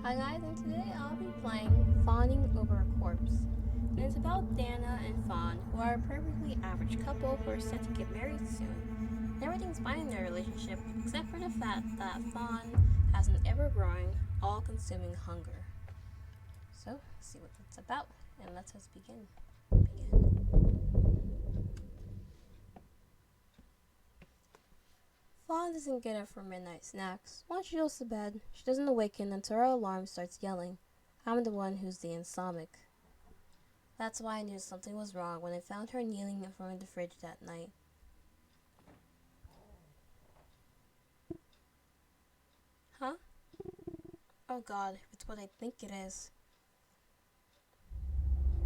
Hi guys, and today I'll be playing Fawning Over a Corpse. And it's about Dana and Fawn, who are a perfectly average couple who are set to get married soon. And everything's fine in their relationship, except for the fact that Fawn has an ever-growing, all-consuming hunger. So, let's see what that's about, and let us begin. Fawn doesn't get up for midnight snacks. Once she goes to bed, she doesn't awaken until her alarm starts yelling. I'm the one who's the insomniac. That's why I knew something was wrong when I found her kneeling in front of the fridge that night. Huh? Oh god, it's what I think it is.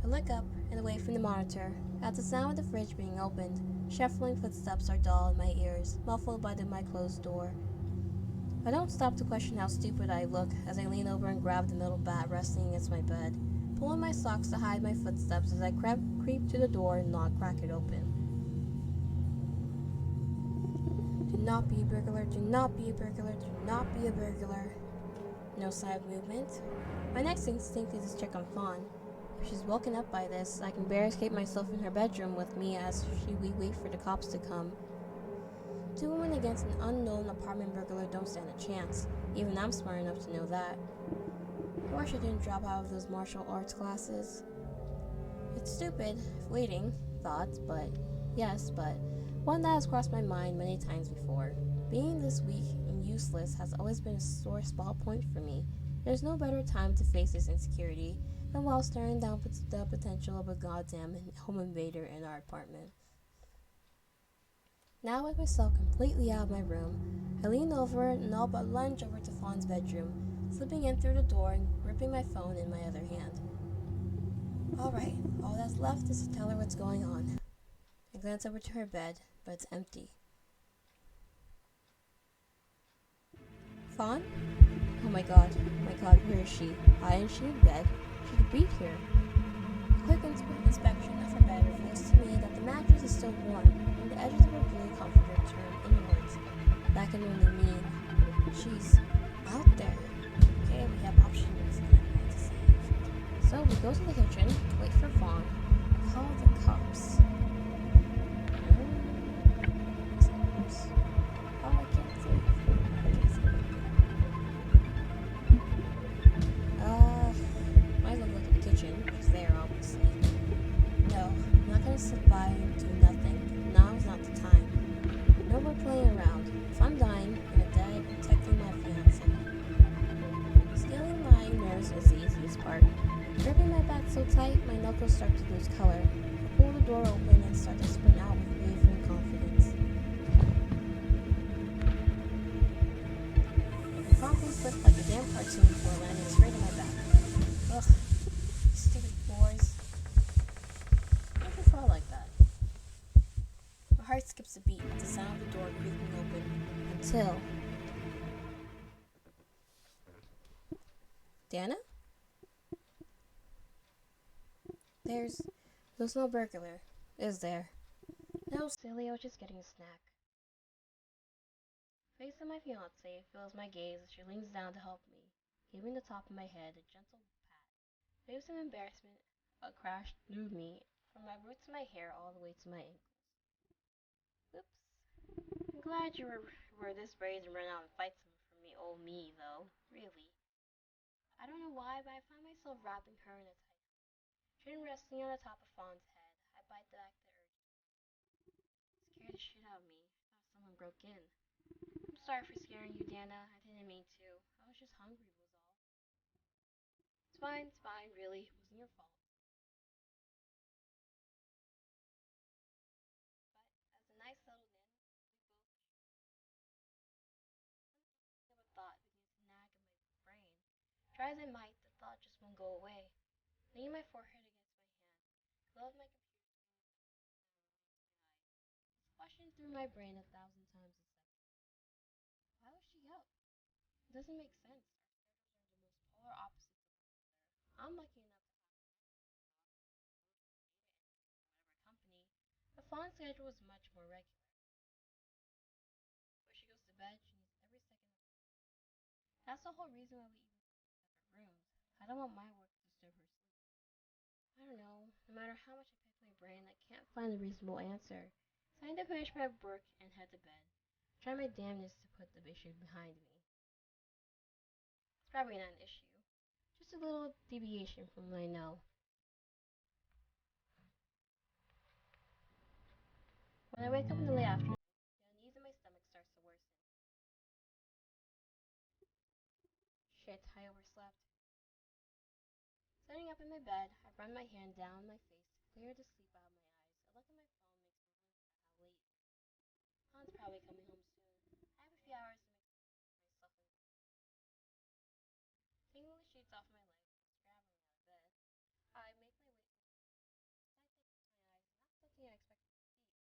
I look up and away from the monitor. At the sound of the fridge being opened, shuffling footsteps are dull in my ears, muffled by my closed door. I don't stop to question how stupid I look as I lean over and grab the metal bat resting against my bed, pulling my socks to hide my footsteps as I creep to the door and not crack it open. Do not be a burglar, do not be a burglar, do not be a burglar. No sign of movement. My next instinct is to check on Fawn. If she's woken up by this, I can barricade myself in her bedroom with me as we wait for the cops to come. Two women against an unknown apartment burglar don't stand a chance. Even I'm smart enough to know that. I wish I didn't drop out of those martial arts classes. It's stupid, fleeting thought, but one that has crossed my mind many times before. Being this weak and useless has always been a sore spot point for me. There's no better time to face this insecurity than while staring down the potential of a goddamn home invader in our apartment. Now with myself completely out of my room, I lean over and all but lunge over to Fawn's bedroom, slipping in through the door and gripping my phone in my other hand. Alright, all that's left is to tell her what's going on. I glance over to her bed, but it's empty. Fawn? Oh my god, where is she? Why isn't she in bed? She could be here. A quick inspection of her bed reveals to me that the mattress is still warm, and the edges of her blue comforter turn inwards. That can only mean she's out there. Okay, we have options that I need to save. So we go to the kitchen, wait for Fawn, call the cops. Oh, I can't see. Might as well look at the kitchen. It's there, obviously. No, I'm not gonna sit by and do nothing. Now's not the time. No more playing around. If I'm dying, I'm gonna die protecting my fiance. Scaling my nerves is the easiest part. Gripping my back so tight, my knuckles start to lose color. I pull the door open and start to sprint out with wavering confidence. I promptly slip like a damn cartoon before landing straight on my back. Ugh, stupid boys. Why'd you fall like that? My heart skips a beat at the sound of the door creaking open, until... Dana? There's no burglar, is there? No, silly, I was just getting a snack. Face of my fiancée fills my gaze as she leans down to help me, giving the top of my head a gentle pat. Waves of embarrassment crashed through me, from my roots to my hair all the way to my ankles. Oops. I'm glad you were this brave and run out and fight someone for me, old me, though. Really. I don't know why, but I find myself wrapping her in a tight chin resting on the top of Fawn's head. I bite back the urge. Scared the shit out of me. I thought someone broke in. I'm sorry for scaring you, Dana. I didn't mean to. I was just hungry, was all. It's fine, really. It wasn't your fault. But as the night settled in, we both thought began to nag at my brain. Try as I might, the thought just won't go away. Leaning my forehead against my hand, glove my computer flashing through my brain 1,000 times a second. Why was she out? It doesn't make sense. Our schedules are the most polar opposites of one another. I'm lucky enough to have company. But Fawn's schedule is much more regular. Before she goes to bed, she needs every second of it. That's the whole reason why we even I don't want my work to disturb her sleep. I don't know. No matter how much I pick my brain, I can't find a reasonable answer. So I need to finish my work and head to bed. Try my damnedest to put the issue behind me. It's probably not an issue. Just a little deviation from what I know. When I wake up in the late afternoon, the unease in my stomach starts to worsen. Shit, I overslept. Sitting up in my bed, I run my hand down my face to clear the sleep out of my eyes. A look at my phone makes me wonder how late. Han's probably coming home soon. I have a few hours to make myself in. Taking the sheets off my legs and scrambling out of bed, I make my way. I take my eyes, not something I expected to see.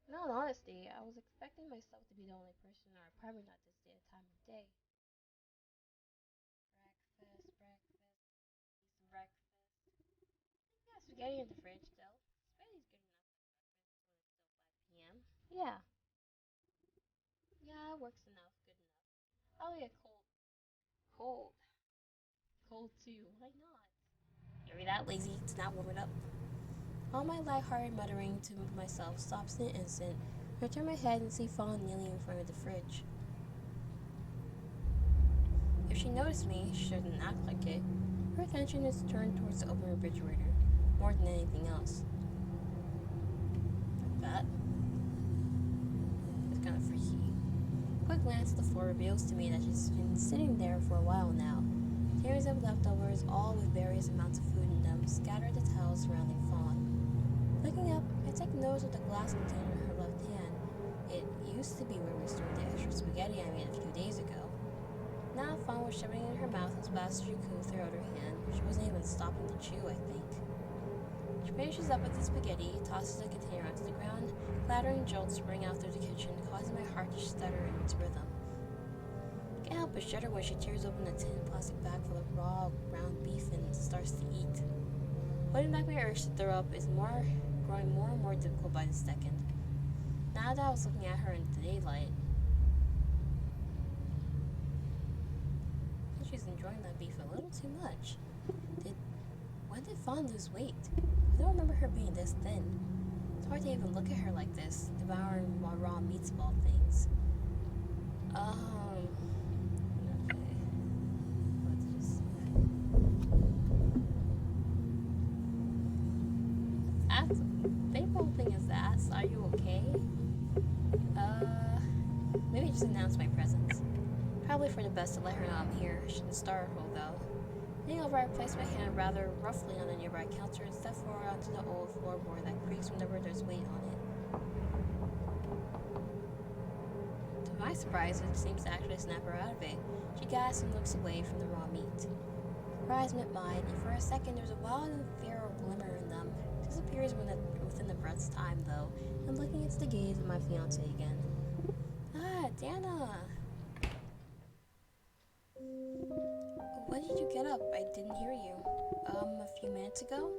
In all honesty, I was expecting myself to be the only person in our apartment at this time of day. Breakfast, breakfast, some breakfast. Yeah, spaghetti in the fridge still. Spaghetti's good enough for breakfast when it's still 5 p.m. Yeah, yeah, it works enough, good enough. I'll get cold, cold too. Why not? You're that lazy to not warm it up. All my light-hearted muttering to myself stops in an instant. I turn my head and see Fawn kneeling in front of the fridge. If she noticed me, she shouldn't act like it. Her attention is turned towards the open refrigerator, more than anything else. Like that. It's kind of freaky. A quick glance at the floor reveals to me that she's been sitting there for a while now. Tiers of leftovers, all with various amounts of food in them, scatter the towels surrounding Fawn. Looking up, I take notice of the glass container in her left hand. It used to be where we stored the extra spaghetti I made a few days ago. Now Fawn was shoving it in her mouth as fast as she could with her other hand. She wasn't even stopping to chew, I think. She finishes up with the spaghetti, tosses the container onto the ground. Clattering jolts ring out through the kitchen, causing my heart to stutter in its rhythm. I can't help but shudder when she tears open a tin plastic bag full of raw ground beef and starts to eat. Holding back my urge to throw up is growing more and more difficult by the second. Now that I was looking at her in the daylight, she's enjoying that beef a little too much. When did Fawn lose weight? I don't remember her being this thin. It's hard to even look at her like this, devouring raw meats of all things. Okay. Let's just... That's... They won't think it's ass. Are you okay? Maybe just announce my presence. Probably for the best to let her know I'm here. I shouldn't startle her though. Leaning over, I place my hand rather roughly on the nearby counter and step forward onto the old floorboard that creaks whenever there's weight on it. To my surprise, it seems to actually snap her out of it. She gasps and looks away from the raw meat. Her eyes met mine, and for a second there's a wild and feral glimmer in them. It disappears within a breath's time, though, and looking into the gaze of my fiancé again. Ah, Dana! When did you get up? I didn't hear you. A few minutes ago?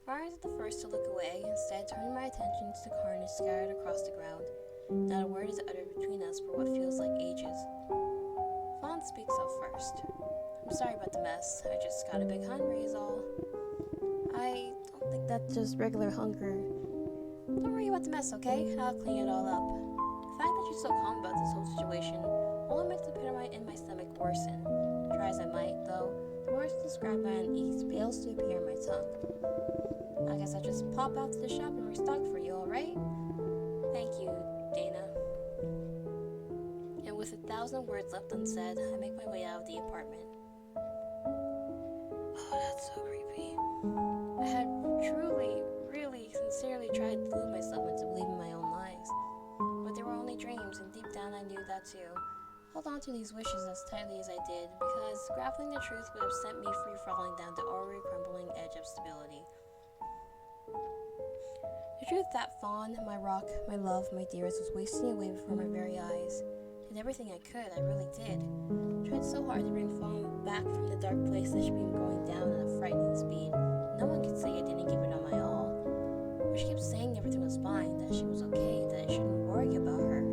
Fire is the first to look away, instead turning my attention to the carnage scattered across the ground. Not a word is uttered between us for what feels like ages. Fawn speaks up first. I'm sorry about the mess. I just got a bit hungry is all. I don't think that's just regular hunger. Don't worry about the mess, okay? I'll clean it all up. The fact that you're so calm about this whole situation only makes the pit in my stomach worsen. Try as I might, though, the words to describe my unease fails to appear in my tongue. I guess I'll just pop out to the shop and restock for you, alright? Thank you, Dana. And with 1,000 words left unsaid, I make my way out of the apartment. Oh, that's so creepy. I had truly, really, sincerely tried to fool myself into believing my own lies. But they were only dreams, and deep down I knew that too. Held on to these wishes as tightly as I did, because grappling the truth would have sent me free falling down the already crumbling edge of stability. The truth that Fawn, my rock, my love, my dearest, was wasting away before my very eyes. Did everything I could, I really did. Tried so hard to bring Fawn back from the dark place that she'd been going down at a frightening speed. No one could say I didn't give it on my all. But she kept saying everything was fine, that she was okay, that I shouldn't worry about her.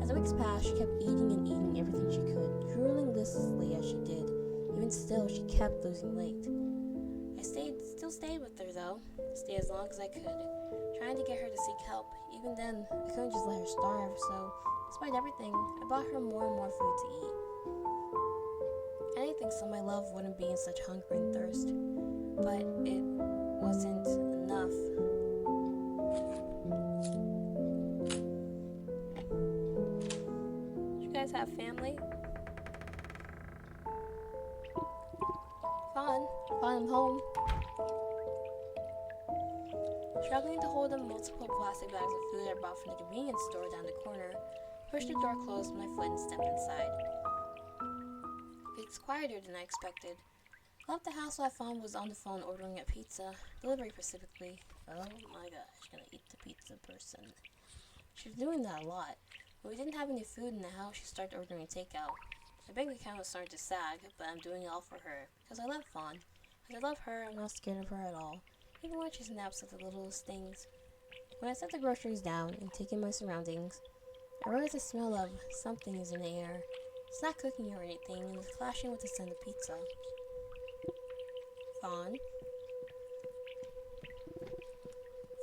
As the weeks passed, she kept eating and eating everything she could, grew kept losing weight. I still stayed with her though, stayed as long as I could, trying to get her to seek help. Even then, I couldn't just let her starve, so despite everything, I bought her more and more food to eat. Anything so my love wouldn't be in such hunger and thirst, but it wasn't enough. You guys have family? Fawn, I'm home. Struggling to hold the multiple plastic bags of food I bought from the convenience store down the corner, pushed the door closed with my foot and stepped inside. It's quieter than I expected. I left the house while Fawn was on the phone ordering a pizza, delivery specifically. Oh my gosh, gonna eat the pizza person. She was doing that a lot. When we didn't have any food in the house, she started ordering takeout. My bank account was starting to sag, but I'm doing it all for her, because I love Fawn. Because I love her, I'm not scared of her at all, even when she snaps at the littlest things. When I set the groceries down and take in my surroundings, I realized the smell of something is in the air. It's not cooking or anything, and it's clashing with the scent of pizza. Fawn?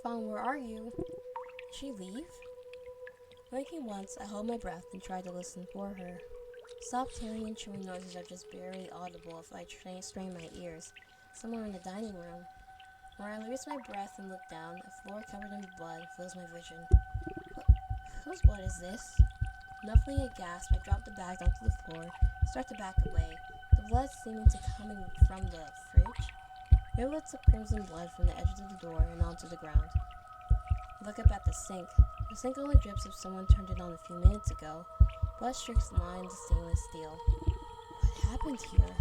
Fawn, where are you? Did she leave? Blinking once, I held my breath and tried to listen for her. Soft tearing and chewing noises are just barely audible if I strain my ears. Somewhere in the dining room. When I release my breath and look down, a floor covered in blood fills my vision. Whose blood is this? Muffling a gasp, I drop the bags onto the floor and start to back away, the blood seeming to coming from the fridge. Rivulets of crimson blood from the edges of the door and onto the ground. I look up at the sink. The sink only drips if someone turned it on a few minutes ago. Blood streaks line the stainless steel. What happened here?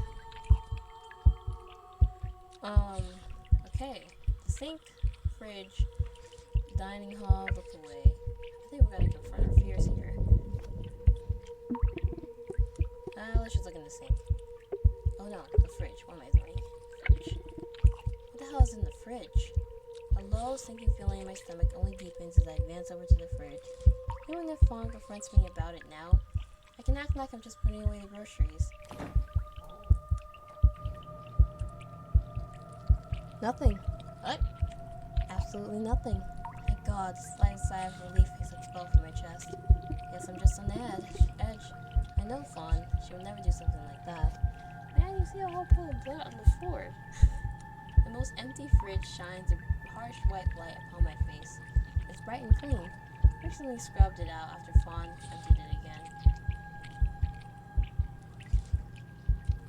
Okay. The sink, fridge, dining hall, look away. I think we gotta confront our fears here. Let's just look in the sink. Oh no, the fridge. What am I doing? Fridge. What the hell is in the fridge? A low, sinking feeling in my stomach only deepens as I advance over to the fridge. Even if Fawn confronts me about it now, I can act like I'm just putting away the groceries. Nothing. What? Absolutely nothing. Thank God, the slight sigh of relief has expelled from my chest. Guess I'm just on the edge. I know Fawn. She would never do something like that. Man, you see a whole pool of blood on the floor. The most empty fridge shines a harsh white light upon my face. It's bright and clean. Recently scrubbed it out after Fawn emptied it again.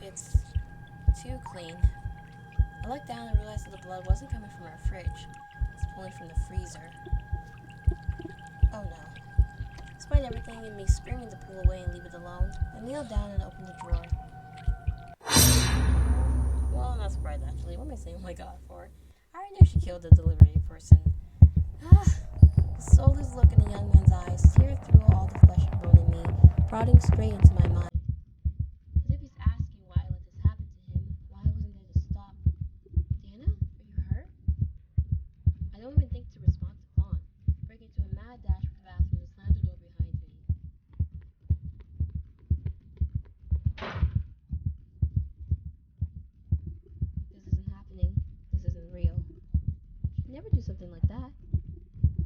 It's too clean. I looked down and realized that the blood wasn't coming from our fridge. It's pulling from the freezer. Oh no. Despite everything and me screaming to pull away and leave it alone, I kneeled down and opened the drawer. Well, I'm not surprised actually. What am I saying oh my god for? I already knew she killed the delivery person. The soulless look in the young man's eyes seared through all the flesh and bone in me, prodding straight into my mind. As if he's asking why I let this happen to him, why I wasn't there to stop. Dana, are you hurt? I don't even think to respond to Fawn, break into a mad dash for the bathroom and slam the door behind me. This isn't happening. This isn't real. She'd never do something like that.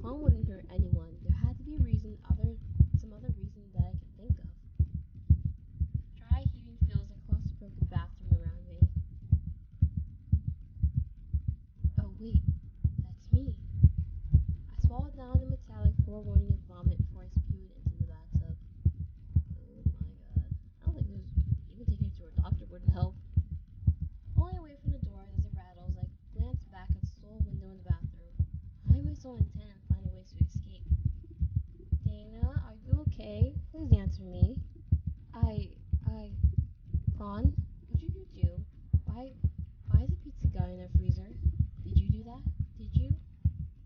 Fawn wouldn't hurt anyone. There had to be some other reason that I could think of. Dry heaving feels across the broken bathroom around me. Oh wait, that's me. I swallowed down the metallic forewarning of vomit before I spewed into the bathtub. Oh my god. I don't think even taking it to a doctor wouldn't help. Pulling away from the door as it rattles, I glance back at the sole window in the bathroom. Why am I so intent on finding ways to escape? Dana, are you okay? Please answer me. Fawn, what did you do? Why is the pizza guy in our freezer? Did you do that? Did you?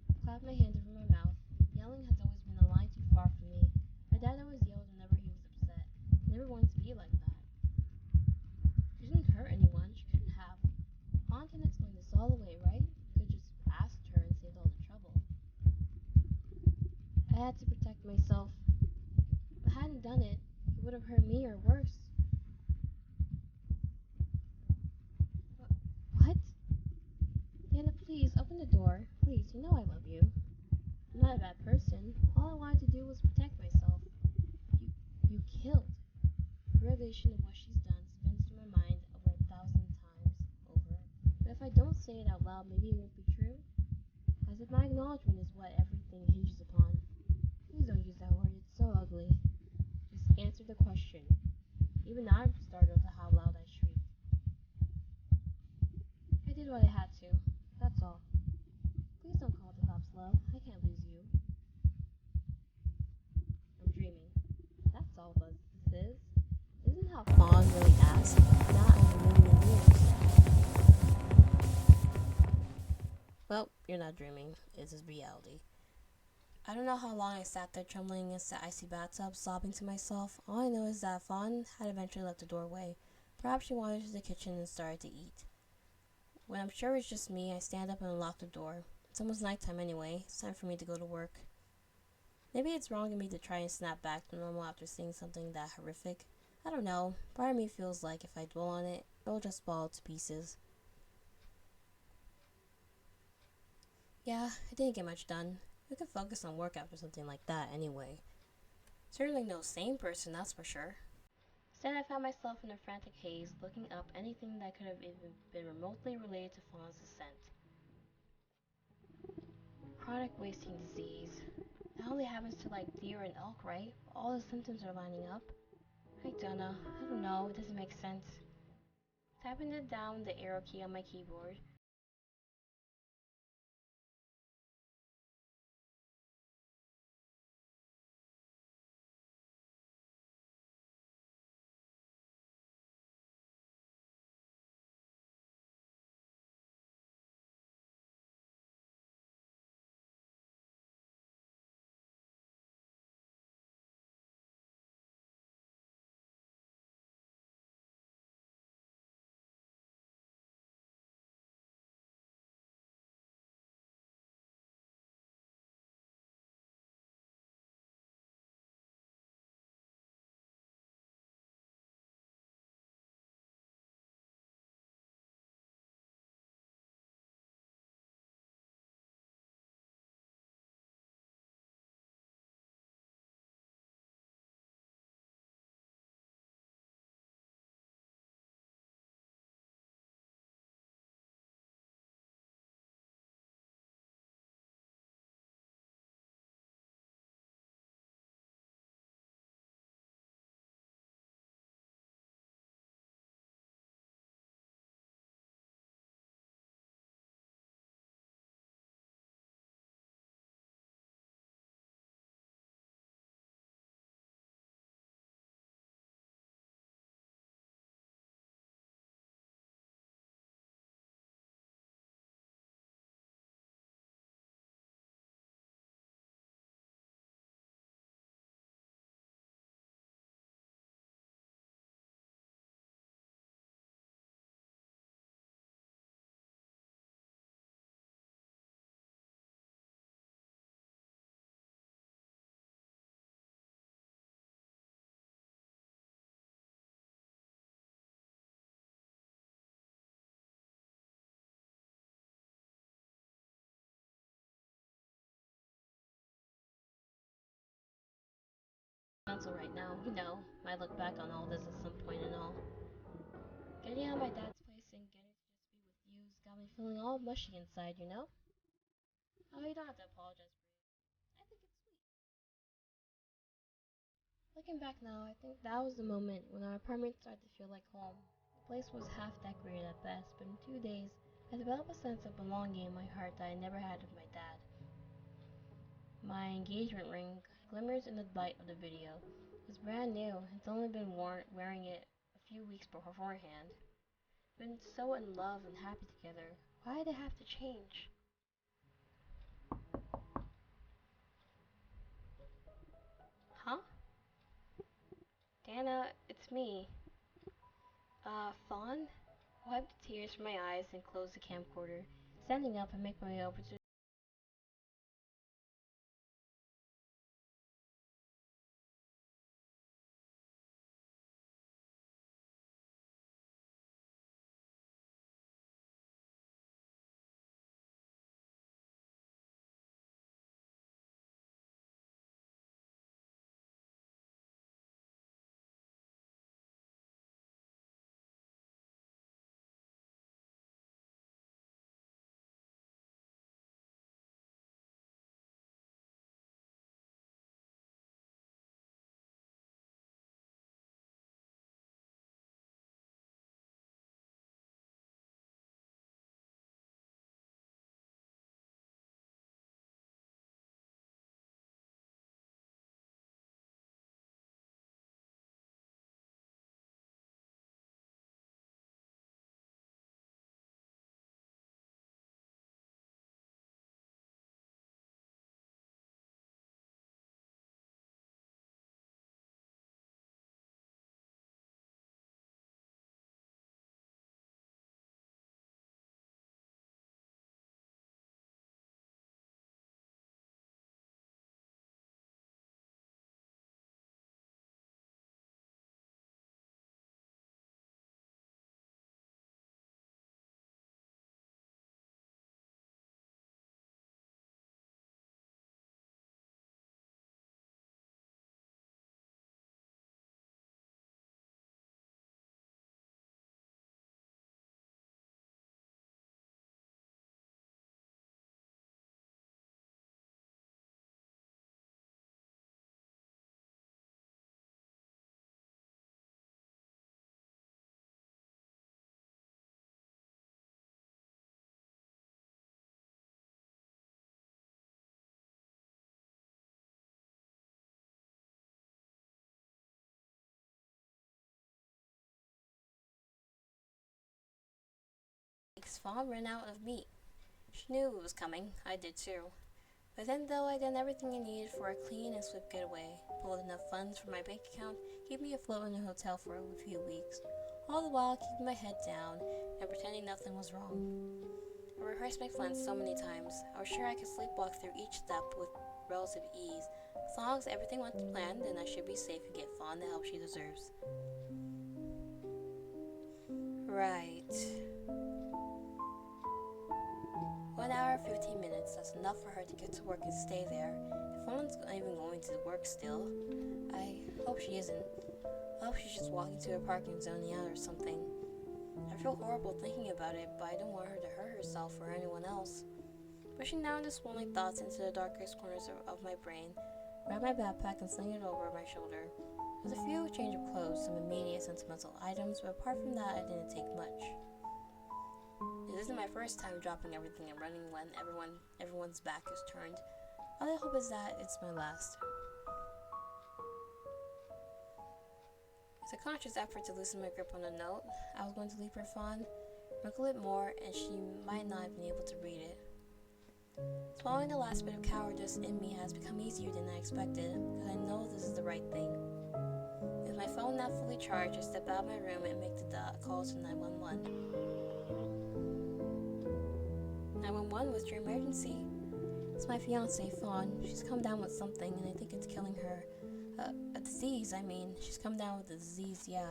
I clapped my hand over my mouth. Yelling has always been a line too far for me. My dad always yelled whenever he was upset. I never wanted to be like that. She didn't hurt anyone. She couldn't have. Fawn can explain this all away, right? Could just asked her and saved all the trouble. I had to protect myself. If I hadn't done it, it would have hurt me or worse. You know I love you. I'm not a bad person. All I wanted to do was protect myself. You, you killed. The realization of what she's done spins through my mind over 1,000 times over. But if I don't say it out loud, maybe it won't be true. As if my acknowledgement is what everything hinges upon. Please don't use that word, it's so ugly. Just answer the question. Even I'm startled at how loud I shrieked. I did what I had to. That's all. Please don't call the cops, love. I can't lose you. I'm dreaming. That's all this is. Isn't how Fawn really asked? Not in a million years. Well, you're not dreaming. This is reality. I don't know how long I sat there trembling against the icy bathtub, sobbing to myself. All I know is that Fawn had eventually left the doorway. Perhaps she wandered to the kitchen and started to eat. When I'm sure it's just me, I stand up and unlock the door. It's almost nighttime anyway. It's time for me to go to work. Maybe it's wrong of me to try and snap back to normal after seeing something that horrific. I don't know. Part of me feels like if I dwell on it, it'll just fall to pieces. Yeah, I didn't get much done. Who could focus on work after something like that anyway? Certainly no sane person, that's for sure. Instead, I found myself in a frantic haze, looking up anything that could have even been remotely related to Fawn's descent. Chronic wasting disease. That only happens to like deer and elk, right? All the symptoms are lining up. I don't know, it doesn't make sense. Tapping it down the arrow key on my keyboard. Council right now, might look back on all this at some point and all. Getting out of my dad's place and getting to just be with you's got me feeling all mushy inside. Oh, you don't have to apologize for it. I think it's sweet. Looking back now, I think that was the moment when our apartment started to feel like home. The place was half decorated at best, but in 2 days, I developed a sense of belonging in my heart that I never had with my dad. My engagement ring glimmers in the light of the video. It's brand new. It's only been wearing it a few weeks beforehand. Been so in love and happy together. Why did it have to change? Huh? Dana, it's me. Fawn? Wipe the tears from my eyes and close the camcorder. Standing up, I make my way over to because Fawn ran out of meat. She knew it was coming. I did too. But then, though, I done everything I needed for a clean and swift getaway, pulled enough funds from my bank account, keep me afloat in a hotel for a few weeks, all the while keeping my head down and pretending nothing was wrong. I rehearsed my plans so many times. I was sure I could sleepwalk through each step with relative ease. As long as everything went to plan, then I should be safe and get Fawn the help she deserves. Right. 1 hour, 15 minutes. That's enough for her to get to work and stay there. If Fawn's even going to work still, I hope she isn't. I hope she's just walking to her parking zoning out or something. I feel horrible thinking about it, but I don't want her to hurt herself or anyone else. Pushing down the swirling thoughts into the darkest corners of my brain, grab my backpack and sling it over my shoulder. There's a few change of clothes, some immediate sentimental items, but apart from that, I didn't take much. This isn't my first time dropping everything and running when everyone's back is turned. All I hope is that it's my last. It's a conscious effort to loosen my grip on the note. I was going to leave her Fawn, wrinkle it more, and she might not have been able to read it. Swallowing the last bit of cowardice in me has become easier than I expected, because I know this is the right thing. With my phone now fully charged, I step out of my room and make the call to 911. 911, what's your emergency? It's my fiancée, Fawn. She's come down with something, and I think it's killing her. A disease, I mean. She's come down with a disease, yeah.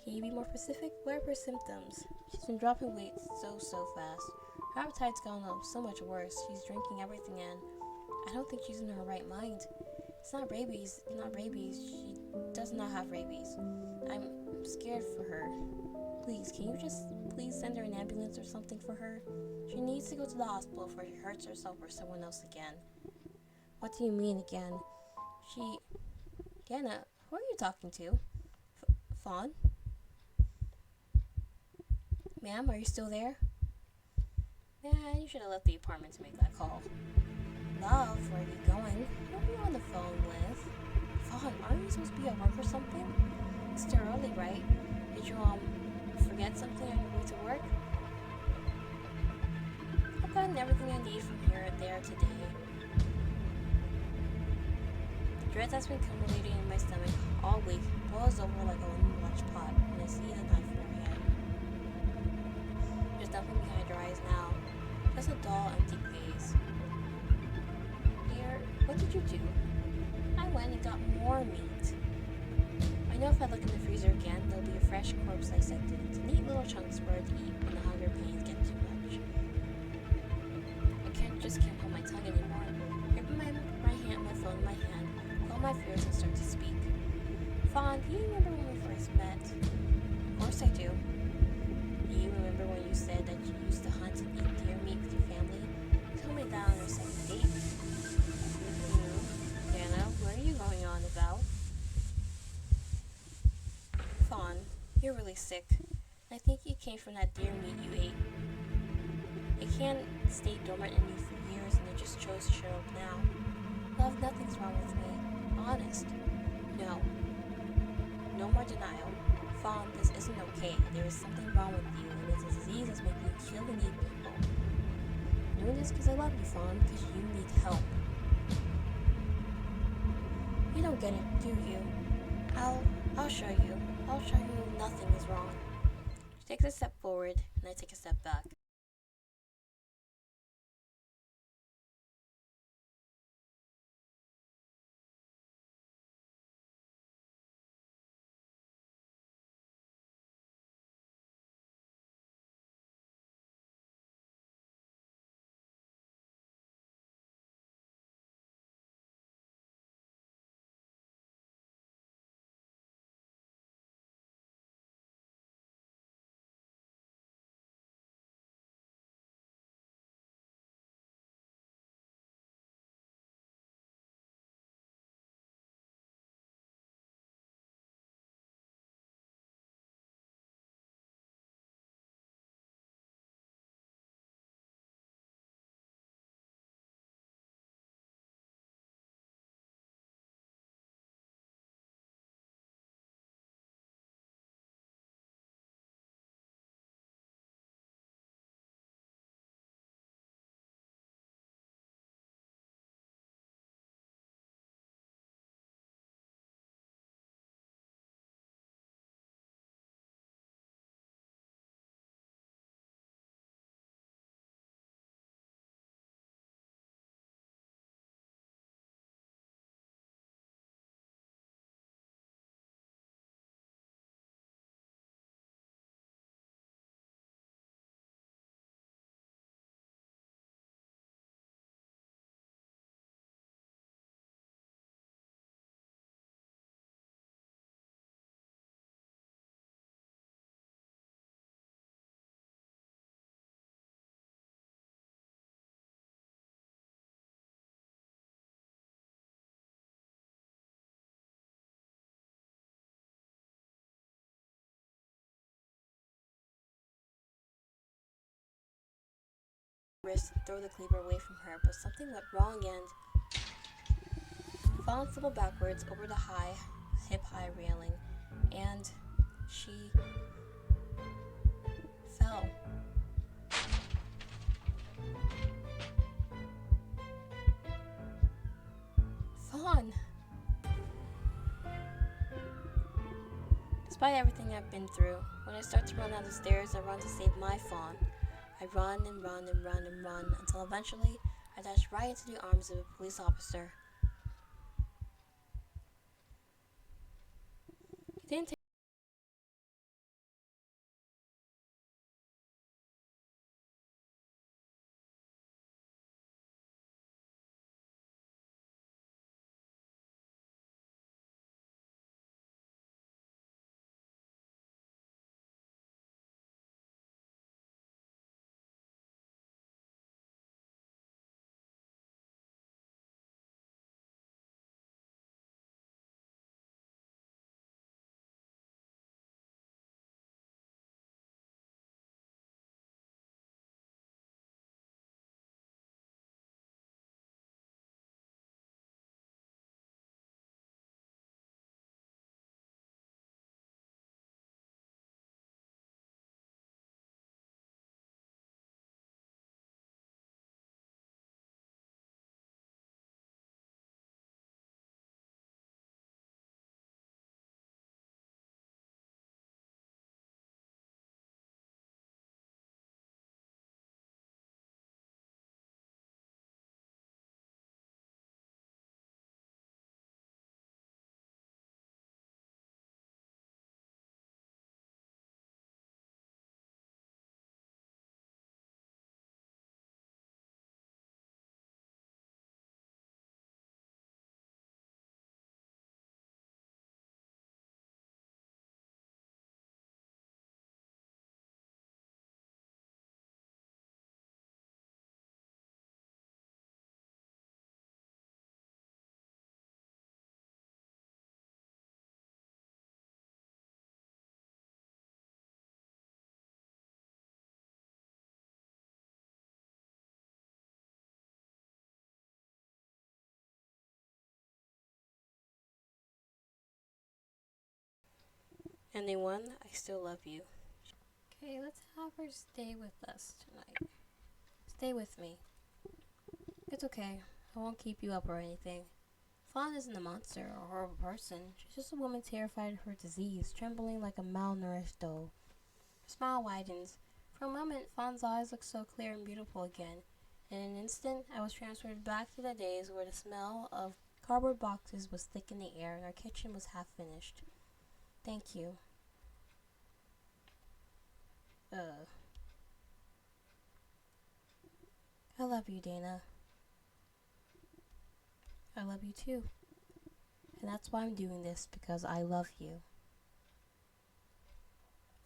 Can you be more specific? What are her symptoms? She's been dropping weight so fast. Her appetite's gone up so much worse. She's drinking everything in. I don't think she's in her right mind. It's not rabies. She does not have rabies. I'm scared for her. Please, can you just please send her an ambulance or something for her? She needs to go to the hospital before she hurts herself or someone else again. What do you mean again? Gana, who are you talking to? Fawn? Ma'am, are you still there? Man, you should have left the apartment to make that call. Love, where are you going? Who are you on the phone with? Fawn, aren't you supposed to be at work or something? It's still early, right? Did you, forget something on your way to work? I've gotten everything I need from here and there today. The dread that's been accumulating in my stomach all week boils over like a large pot when I see the knife in her hand. There's nothing behind her eyes now, just a dull, empty gaze. Dear, what did you do? I went and got more meat. I know if I look in the freezer again, there'll be a fresh corpse dissected into neat little chunks for her to eat when the hunger pains get too much. I just can't hold my tongue anymore. Gripping my phone in my hand, quell my fears and start to speak. Fawn, do you remember when we first met? Of course I do. Do you remember when you said that you used to hunt and eat deer meat with your family? You told me that on our second date. Dana, what are you going on about? Fawn, you're really sick. I think it came from that deer meat you ate. It can't stay dormant in you for years and it just chose to show up now. Love, nothing's wrong with me. Honest. No. No more denial. Fawn, this isn't okay. There is something wrong with you, and it's a disease that's making you kill and eat people. I'm doing this because I love you, Fawn, because you need help. You don't get it, do you? I'll show you. I'll show you nothing is wrong. She takes a step forward, and I take a step back. wrist and throw the cleaver away from her, but something went wrong and Fawn stumbled backwards over the hip-high railing, and she fell. Fawn! Despite everything I've been through, when I start to run down the stairs, I run to save my Fawn. I run and run and run and run until eventually I dash right into the arms of a police officer. He didn't take anyone. I still love you. Okay, let's have her stay with us tonight. Stay with me. It's okay. I won't keep you up or anything. Fawn isn't a monster or a horrible person. She's just a woman terrified of her disease, trembling like a malnourished doe. Her smile widens. For a moment, Fawn's eyes looked so clear and beautiful again. In an instant, I was transferred back to the days where the smell of cardboard boxes was thick in the air and our kitchen was half finished. Thank you. I love you, Dana. I love you too. And that's why I'm doing this, because I love you.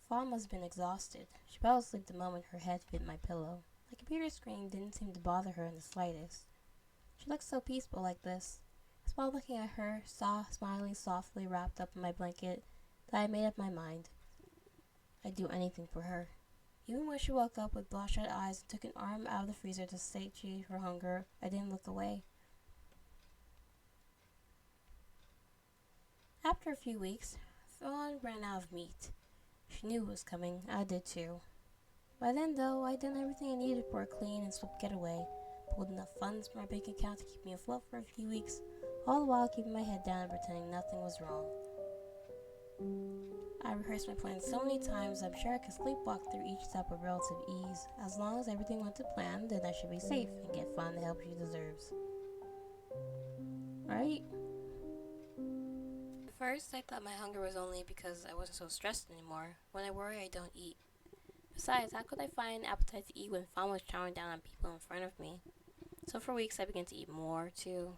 Fawn must have been exhausted. She fell asleep the moment her head hit my pillow. The computer screen didn't seem to bother her in the slightest. She looked so peaceful like this. I smiled looking at her, smiling softly wrapped up in my blanket, that I made up my mind. I'd do anything for her. Even when she woke up with bloodshot eyes and took an arm out of the freezer to satiate her hunger, I didn't look away. After a few weeks, Fawn ran out of meat. She knew it was coming. I did too. By then, though, I'd done everything I needed for a clean and swift getaway, pulled enough funds from my bank account to keep me afloat for a few weeks, all the while keeping my head down and pretending nothing was wrong. I rehearsed my plans so many times I'm sure I could sleepwalk through each step with relative ease. As long as everything went to plan, then I should be safe and get Fawn the help she deserves. Right? At first, I thought my hunger was only because I wasn't so stressed anymore. When I worry, I don't eat. Besides, how could I find an appetite to eat when Fawn was chowing down on people in front of me? So for weeks, I began to eat more, too.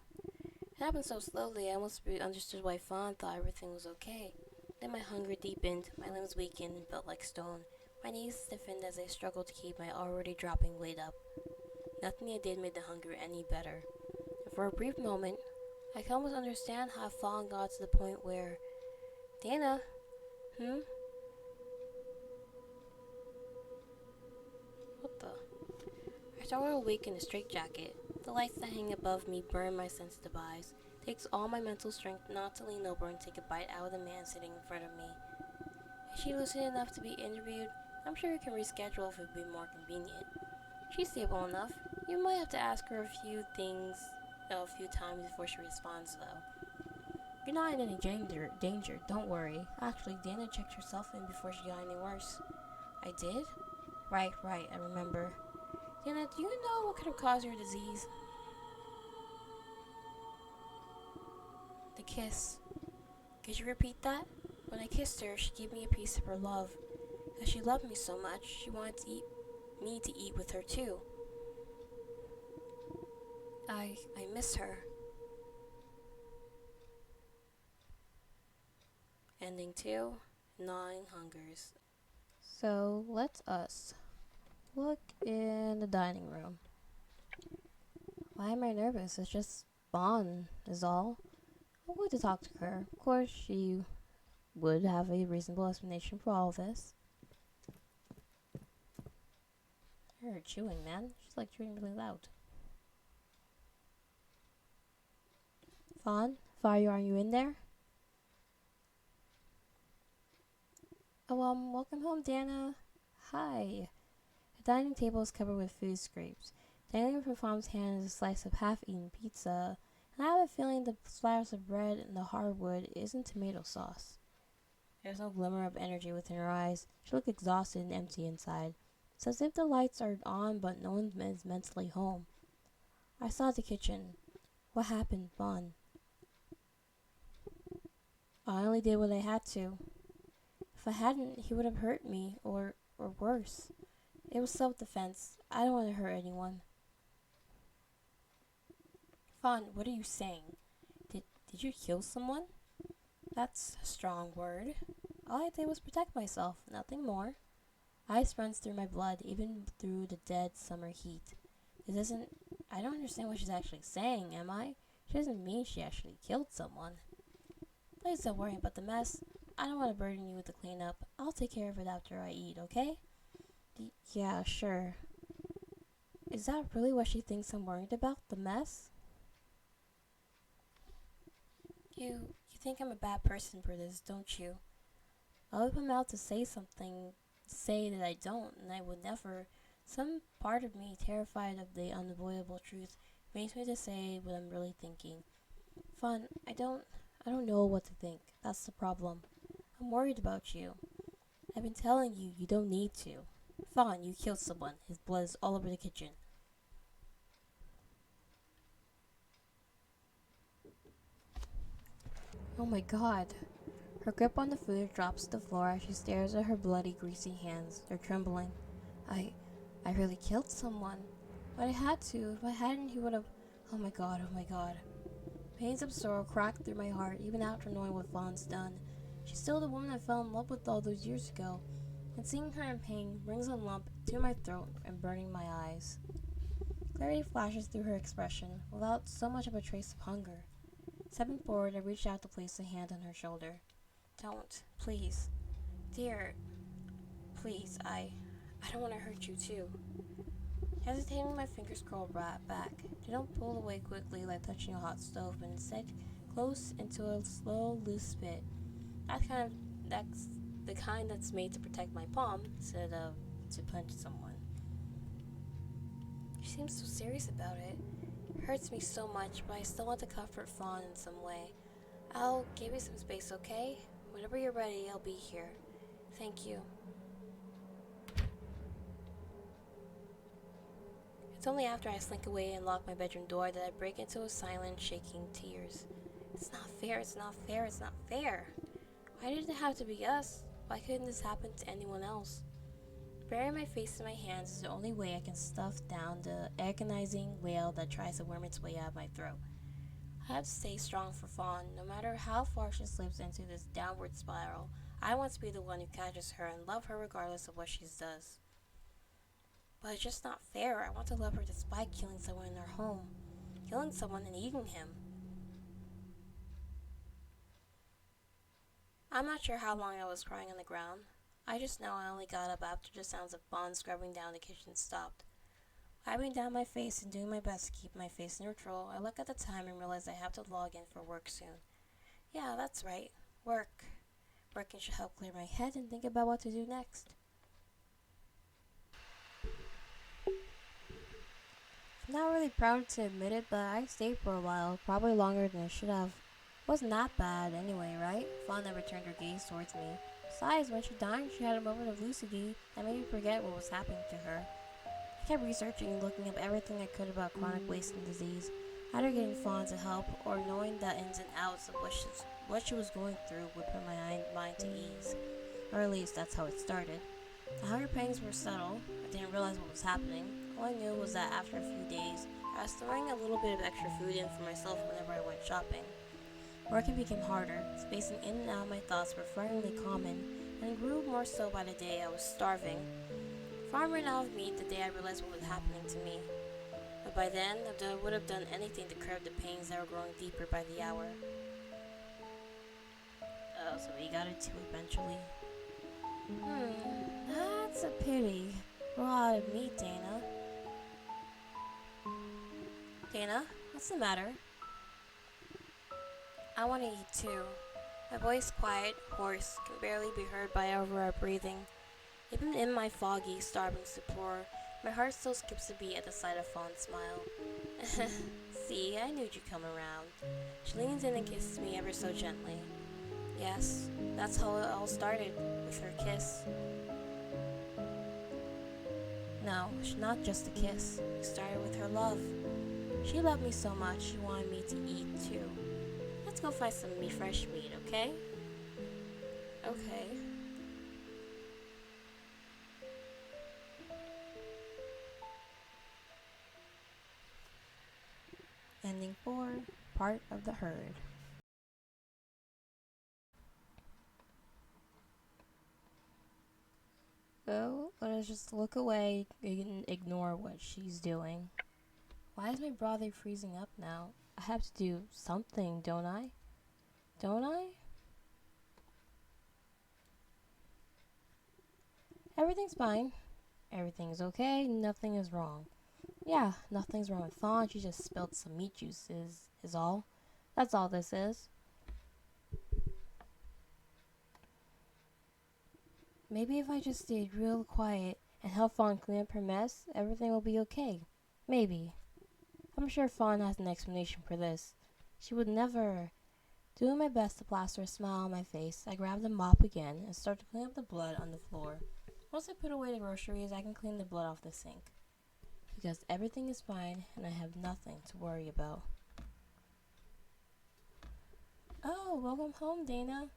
It happened so slowly, I almost understood why Fawn thought everything was okay. Then my hunger deepened, my limbs weakened and felt like stone. My knees stiffened as I struggled to keep my already dropping weight up. Nothing I did made the hunger any better. And for a brief moment, I could almost understand how Fawn got to the point where, Dana, What the? I started awake in a straitjacket. The lights that hang above me burn my sensitive eyes. It takes all my mental strength not to lean over and take a bite out of the man sitting in front of me. Is she lucid enough to be interviewed? I'm sure we can reschedule if it would be more convenient. She's stable enough. You might have to ask her a few things a few times before she responds, though. You're not in any danger, don't worry. Actually, Dana checked herself in before she got any worse. I did? Right, I remember. Dana, do you know what could have caused your disease? The kiss. Could you repeat that? When I kissed her, she gave me a piece of her love. As she loved me so much, she wanted me to eat with her too. I miss her. Ending 2, Gnawing Hungers. So let us look in the dining room. Why am I nervous? It's just Fawn is all. I'm going to talk to her. Of course, she would have a reasonable explanation for all of this. I heard her chewing, man. She's like chewing really loud. Fawn, are you in there? Oh, welcome home, Dana. Hi. The dining table is covered with food scraps. Dangling from Fawn's hand is a slice of half-eaten pizza, and I have a feeling the splatters of bread and the hardwood isn't tomato sauce. There's no glimmer of energy within her eyes. She looks exhausted and empty inside. It's as if the lights are on, but no one is mentally home. I saw the kitchen. What happened, Fawn? I only did what I had to. If I hadn't, he would have hurt me, or worse. It was self-defense. I don't want to hurt anyone. Fawn, what are you saying? Did you kill someone? That's a strong word. All I did was protect myself, nothing more. Ice runs through my blood, even through the dead summer heat. I don't understand what she's actually saying, am I? She doesn't mean she actually killed someone. Please don't worry about the mess. I don't want to burden you with the cleanup. I'll take care of it after I eat, okay? Yeah, sure. Is that really what she thinks I'm worried about? The mess? You think I'm a bad person for this, don't you? I'll open my mouth to say something, say that I don't, and I would never. Some part of me, terrified of the unavoidable truth, makes me to say what I'm really thinking. Fawn, I don't know what to think. That's the problem. I'm worried about you. I've been telling you, you don't need to. Fawn, you killed someone. His blood is all over the kitchen. Oh my god. Her grip on the food drops to the floor as she stares at her bloody, greasy hands. They're trembling. I really killed someone. But I had to. If I hadn't, he would have. Oh my god. Pains of sorrow crack through my heart, even after knowing what Fawn's done. She's still the woman I fell in love with all those years ago. And seeing her in pain brings a lump to my throat and burning my eyes. Clarity flashes through her expression, without so much of a trace of hunger. Stepping forward, I reached out to place a hand on her shoulder. Don't, please. Dear, please, I don't want to hurt you too. Hesitating, my fingers curl right back. They don't pull away quickly like touching a hot stove, but instead close into a slow, loose spit. That's the kind that's made to protect my palm instead of to punch someone. She seems so serious about it. It hurts me so much, but I still want to comfort Fawn in some way. I'll give you some space, okay? Whenever you're ready, I'll be here. Thank you. It's only after I slink away and lock my bedroom door that I break into a silent, shaking tears. It's not fair. Why did it have to be us? Why couldn't this happen to anyone else? Burying my face in my hands is the only way I can stuff down the agonizing wail that tries to worm its way out of my throat. I have to stay strong for Fawn, no matter how far she slips into this downward spiral. I want to be the one who catches her and love her regardless of what she does. But it's just not fair. I want to love her despite killing someone in her home. Killing someone and eating him. I'm not sure how long I was crying on the ground. I just know I only got up after the sounds of Fawn scrubbing down the kitchen stopped. Wiping down my face and doing my best to keep my face neutral, I look at the time and realize I have to log in for work soon. Yeah, that's right. Work. Working should help clear my head and think about what to do next. I'm not really proud to admit it, but I stayed for a while, probably longer than I should have. Wasn't that bad anyway, right? Fawn never turned her gaze towards me. Besides, when she dined, she had a moment of lucidity that made me forget what was happening to her. I kept researching and looking up everything I could about chronic wasting disease, either getting Fawn to help or knowing the ins and outs of what she was going through would put my mind to ease. Or at least that's how it started. The hunger pangs were subtle. I didn't realize what was happening. All I knew was that after a few days, I was throwing a little bit of extra food in for myself whenever I went shopping. Working became harder. Spacing in and out of my thoughts were frighteningly common, and grew more so by the day I was starving. Farm ran out of meat the day I realized what was happening to me. But by then, I would have done anything to curb the pains that were growing deeper by the hour. Oh, so we got it too eventually. That's a pity. We're out of meat, Dana. Dana, what's the matter? I want to eat too. My voice quiet, hoarse, can barely be heard by over our breathing. Even in my foggy, starving stupor, my heart still skips a beat at the sight of Fawn's smile. See, I knew you'd come around. She leans in and kisses me ever so gently. Yes, that's how it all started, with her kiss. No, not just a kiss. It started with her love. She loved me so much, she wanted me to eat too. Let's go find some fresh meat, okay? Okay. Ending 4, part of the herd. Oh, let us just look away and ignore what she's doing. Why is my brother freezing up now? I have to do something, don't I? Don't I? Everything's fine. Everything's okay. Nothing is wrong. Yeah, nothing's wrong with Fawn. She just spilled some meat juices, is all. That's all this is. Maybe if I just stayed real quiet and help Fawn clean up her mess, everything will be okay. Maybe. I'm sure Fawn has an explanation for this. She would never. Doing my best to plaster a smile on my face, I grabbed the mop again and started to clean up the blood on the floor. Once I put away the groceries, I can clean the blood off the sink. Because everything is fine and I have nothing to worry about. Oh, welcome home, Dana.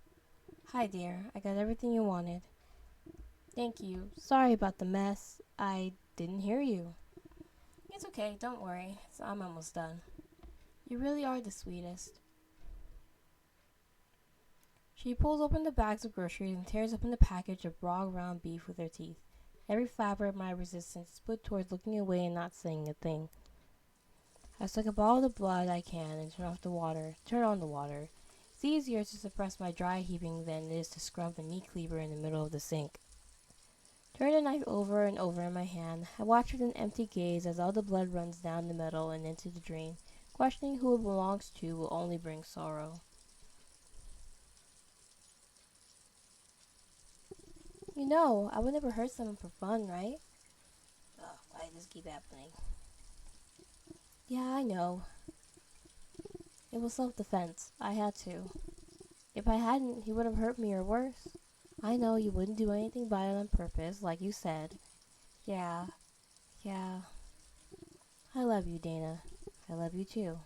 Hi, dear. I got everything you wanted. Thank you. Sorry about the mess. I didn't hear you. It's okay, don't worry. I'm almost done. You really are the sweetest. She pulls open the bags of groceries and tears open the package of raw ground beef with her teeth. Every fiber of my resistance is put towards looking away and not saying a thing. I suck up all the blood I can and turn on the water. It's easier to suppress my dry heaving than it is to scrub the meat cleaver in the middle of the sink. Turn the knife over and over in my hand. I watch with an empty gaze as all the blood runs down the metal and into the drain. Questioning who it belongs to will only bring sorrow. You know, I would never hurt someone for fun, right? Oh, why does this keep happening? Yeah, I know. It was self-defense. I had to. If I hadn't, he would have hurt me or worse. I know you wouldn't do anything violent on purpose, like you said. Yeah. I love you, Dana. I love you too.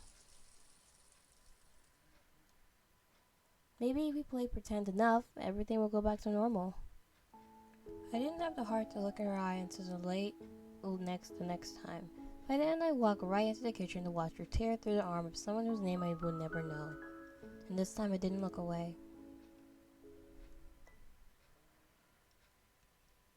Maybe if we play pretend enough, everything will go back to normal. I didn't have the heart to look in her eye until the next time. By then, I walked right into the kitchen to watch her tear through the arm of someone whose name I would never know. And this time I didn't look away.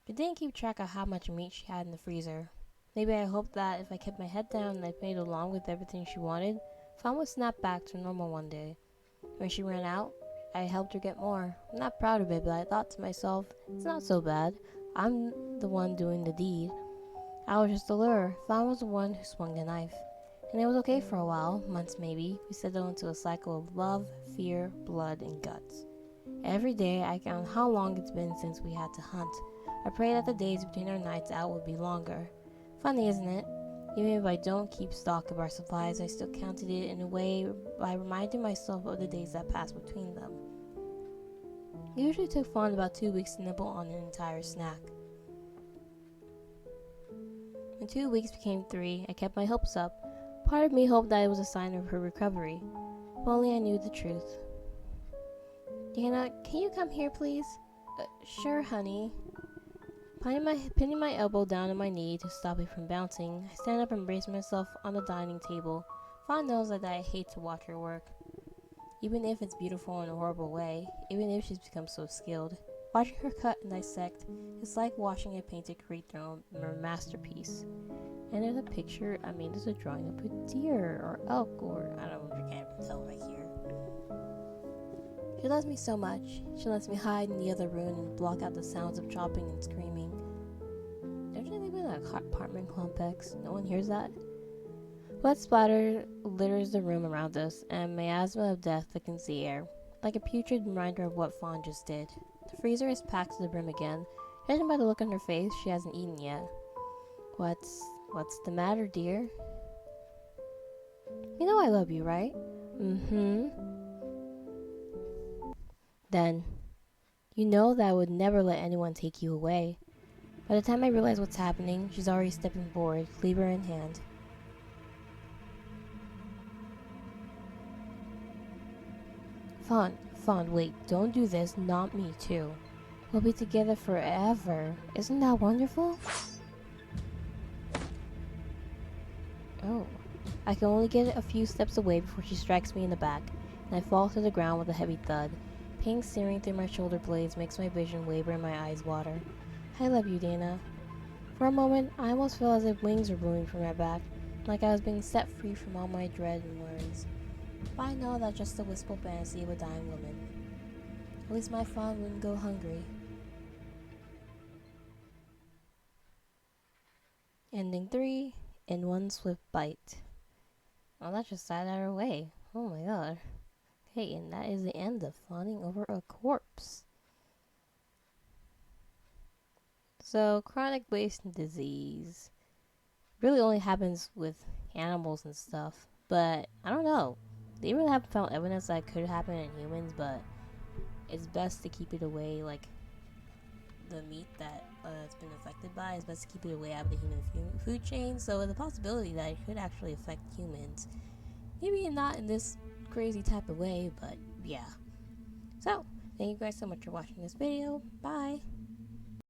I didn't keep track of how much meat she had in the freezer. Maybe I hoped that if I kept my head down and I played along with everything she wanted, Fawn would snap back to normal one day. When she ran out, I helped her get more. I'm not proud of it, but I thought to myself, it's not so bad. I'm the one doing the deed. I was just a lure. Fawn was the one who swung the knife. And it was okay for a while, months maybe. We settled into a cycle of love, fear, blood, and guts. Every day I count how long it's been since we had to hunt. I pray that the days between our nights out would be longer. Funny, isn't it? Even if I don't keep stock of our supplies, I still counted it in a way by reminding myself of the days that passed between them. It usually took Fawn about 2 weeks to nibble on an entire snack. When 2 weeks became 3, I kept my hopes up. Part of me hoped that it was a sign of her recovery. If only I knew the truth. Dana, can you come here, please? Sure, honey. Pinning my elbow down on my knee to stop it from bouncing, I stand up and brace myself on the dining table. Fawn knows that I hate to watch her work. Even if it's beautiful in a horrible way, even if she's become so skilled. Watching her cut and dissect is like watching a painted create their own masterpiece. And there's a picture, there's a drawing of a deer or elk or I don't know, I can't tell right here. She loves me so much. She lets me hide in the other room and block out the sounds of chopping and screaming. Don't you live in an apartment complex? No one hears that? Blood splatter litters the room around us, and miasma of death thickens the air, like a putrid reminder of what Fawn just did. The freezer is packed to the brim again. Judging by the look on her face, she hasn't eaten yet. What's the matter, dear? You know I love you, right? Mm-hmm. Then, you know that I would never let anyone take you away. By the time I realize what's happening, she's already stepping forward, cleaver in hand. Fawn, wait, don't do this, not me too. We'll be together forever. Isn't that wonderful? Oh. I can only get a few steps away before she strikes me in the back, and I fall to the ground with a heavy thud. Pain searing through my shoulder blades makes my vision waver and my eyes water. I love you, Dana. For a moment, I almost felt as if wings were blooming from my back, like I was being set free from all my dread and worries. But I know that's just a wistful fantasy of a dying woman. At least my Fawn wouldn't go hungry. Ending 3, in one swift bite. Oh, that just sat out of her way. Oh my god. Okay, and that is the end of Fawning over a corpse. So, chronic wasting disease really only happens with animals and stuff. But, I don't know. They really haven't found evidence that it could happen in humans, but it's best to keep it away, like the meat that it's been affected by is best to keep it away out of the human food chain. So the possibility that it could actually affect humans, maybe not in this crazy type of way, but yeah. So thank you guys so much for watching this video. Bye.